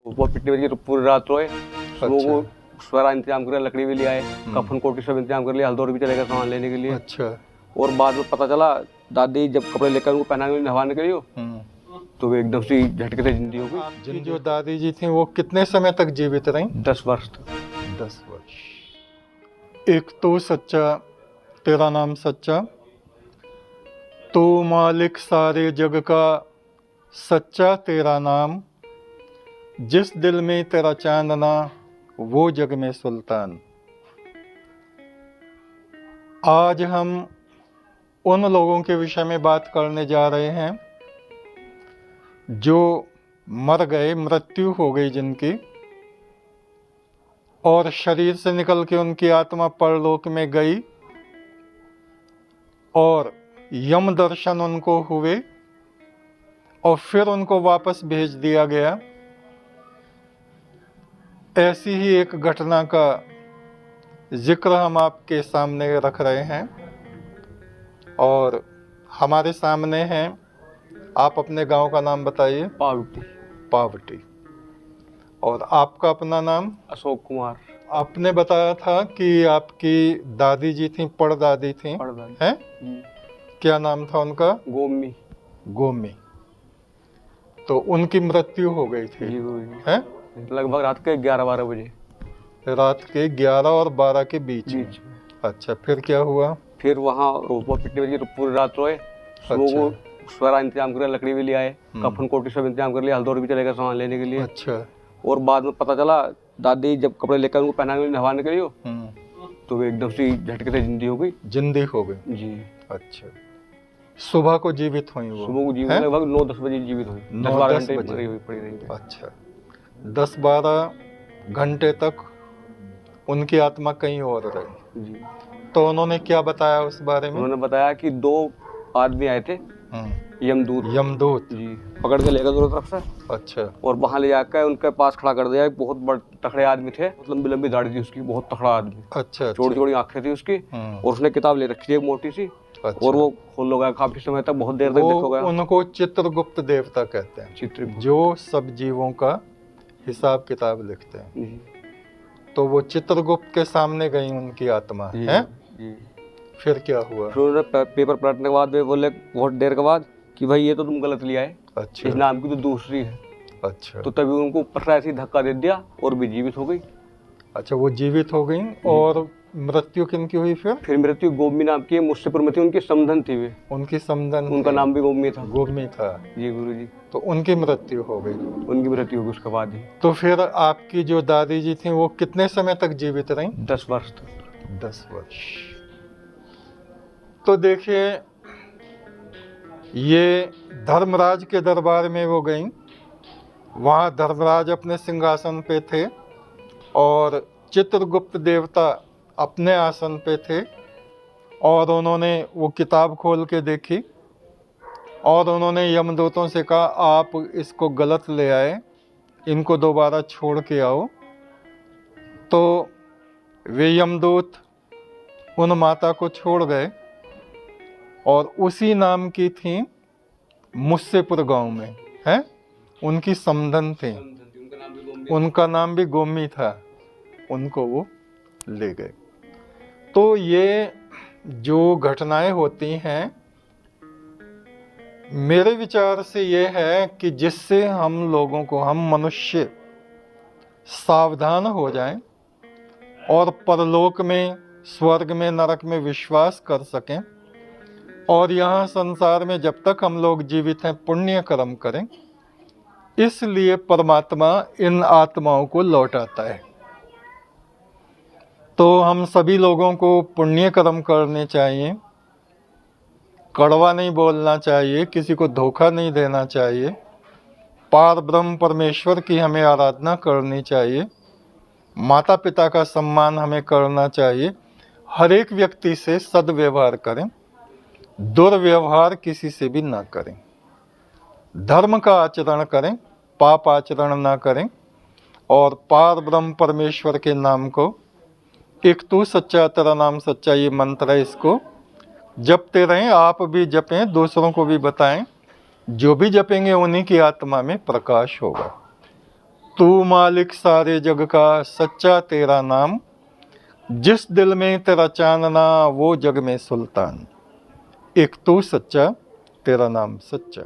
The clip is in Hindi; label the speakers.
Speaker 1: वो पिटने बजे पूरी रात रोए। सुबह को सारा इंतजाम कर लकड़ी भी ले आए, कफन कोटी सब इंतजाम कर लिया, हल्दौर भी चले गए सामान लेने के लिए।
Speaker 2: अच्छा।
Speaker 1: और बाद में पता चला दादी जब कपड़े लेकर उनको पहनाने नहवाने के लिए तो वे एकदम से झटके से जिंदी हो गई।
Speaker 2: आपकी जो दादी जी थी वो कितने समय तक जीवित रहीं?
Speaker 1: 10 वर्ष तक।
Speaker 2: 10 वर्ष। एक तो सच्चा, तेरा नाम सच्चा, तो मालिक सारे जग का, सच्चा तेरा नाम, जिस दिल में तेरा चांदना वो जग में सुल्तान। आज हम उन लोगों के विषय में बात करने जा रहे हैं जो मर गए, मृत्यु हो गई जिनकी, और शरीर से निकल के उनकी आत्मा परलोक में गई और यम दर्शन उनको हुए और फिर उनको वापस भेज दिया गया। ऐसी ही एक घटना का जिक्र हम आपके सामने रख रहे हैं और हमारे सामने हैं। आप अपने गांव का नाम बताइए।
Speaker 1: पावटी।
Speaker 2: पावटी। और आपका अपना नाम?
Speaker 1: अशोक कुमार।
Speaker 2: आपने बताया था कि आपकी दादी जी थी, परदादी थी, हैं? क्या नाम था उनका?
Speaker 1: गोमी।
Speaker 2: गोमी। तो उनकी मृत्यु हो गई थी, हैं?
Speaker 1: लगभग रात के 11-12 बजे।
Speaker 2: रात के 11 और 12 के बीच में। अच्छा, फिर क्या हुआ?
Speaker 1: फिर वहाँ रोपा पिटने बजे पूरी रात रोए। सुबह को सारा इंतजाम कर लकड़ी भी ले आए, कफन कोटी सब इंतजाम कर लिया, हल्दौर भी चले गए सामान लेने के लिए।
Speaker 2: अच्छा।
Speaker 1: और बाद में पता चला दादी जब कपड़े लेकर उनको पहनाने नहवाने के लिए तो वे एकदम से झटके से जिंदी हो गई।
Speaker 2: जिंदी हो गई जी। अच्छा। सुबह को जीवित हुई वो?
Speaker 1: सुबह को जीवित लगभग 9-10 बजे जीवित हुई। 10-12 घंटे मरी हुई पड़ी रही।
Speaker 2: अच्छा। 10-12 घंटे तक उनकी आत्मा कहीं और रही जी। तो उन्होंने क्या बताया उस बारे में?
Speaker 1: उन्होंने बताया कि 2 आदमी आए थे, यमदूत।
Speaker 2: यमदूत
Speaker 1: जी, पकड़ के लेकर दोनों तरफ से।
Speaker 2: अच्छा।
Speaker 1: और वहाँ ले जाकर उनके पास खड़ा कर दिया। बहुत बड़े तगड़े आदमी थे, लंबी लंबी दाढ़ी थी उसकी, बहुत तगड़ा आदमी।
Speaker 2: अच्छा।
Speaker 1: चौड़ी चौड़ी आंखें थी उसकी और उसने किताब ले रखी थी एक मोटी सी। अच्छा। और वो खोल गया काफी समय तक, बहुत देर तक देखो गया।
Speaker 2: उनको चित्रगुप्त देवता कहते हैं।
Speaker 1: चित्रगुप्त, जो
Speaker 2: सब जीवों का हिसाब किताब लिखते हैं। तो वो चित्रगुप्त के सामने गई उनकी आत्मा, है? फिर क्या हुआ?
Speaker 1: फिर उन्होंने पेपर पलटने के बाद वे बोले बहुत देर के बाद कि भाई ये तो तुम गलत लिया है। अच्छा। इस नाम की तो दूसरी है। अच्छा। तो तभी उनको ऊपर से ऐसे ही धक्का दे दिया और भी जीवित हो गई।
Speaker 2: अच्छा, वो जीवित हो गई। और मृत्यु किनकी हुई फिर?
Speaker 1: फिर मृत्यु गोमी नाम की मुझसे में थी, उनकी समधन थी वे।
Speaker 2: उनकी समधन,
Speaker 1: उनका नाम भी गोमी था।
Speaker 2: गोमी था
Speaker 1: जी गुरु जी।
Speaker 2: तो उनकी मृत्यु हो गई?
Speaker 1: उनकी मृत्यु हो गई उसके बाद ही।
Speaker 2: तो फिर आपकी जो दादी जी थी वो कितने समय तक जीवित रहीं?
Speaker 1: 10 वर्ष तक।
Speaker 2: 10 वर्ष। तो देखिए, ये धर्मराज के दरबार में वो गईं। वहाँ धर्मराज अपने सिंहासन पे थे और चित्रगुप्त देवता अपने आसन पे थे। और उन्होंने वो किताब खोल के देखी और उन्होंने यमदूतों से कहा, आप इसको गलत ले आए, इनको दोबारा छोड़ के आओ। तो वे यमदूत उन माता को छोड़ गए और उसी नाम की थी मुस्सेपुर गांव में, है? उनकी समधन थी, उनका नाम भी गोमी था। उनको वो ले गए। तो ये जो घटनाएं होती हैं, मेरे विचार से ये है कि जिससे हम लोगों को, हम मनुष्य सावधान हो जाएं और परलोक में, स्वर्ग में, नरक में विश्वास कर सकें और यहाँ संसार में जब तक हम लोग जीवित हैं पुण्य कर्म करें। इसलिए परमात्मा इन आत्माओं को लौटाता है। तो हम सभी लोगों को पुण्य कर्म करने चाहिए, कड़वा नहीं बोलना चाहिए, किसी को धोखा नहीं देना चाहिए, पार ब्रह्म परमेश्वर की हमें आराधना करनी चाहिए, माता पिता का सम्मान हमें करना चाहिए, हर एक व्यक्ति से सद्व्यवहार करें, दुर्व्यवहार किसी से भी ना करें, धर्म का आचरण करें, पाप आचरण ना करें और पार ब्रह्म परमेश्वर के नाम को, एक तू सच्चा तेरा नाम सच्चा, ये मंत्र है, इसको जपते रहें। आप भी जपें, दूसरों को भी बताएं। जो भी जपेंगे उन्हीं की आत्मा में प्रकाश होगा। तू मालिक सारे जग का, सच्चा तेरा नाम, जिस दिल में तेरा चांदना वो जग में सुल्तान। एक तू सच्चा, तेरा नाम सच्चा।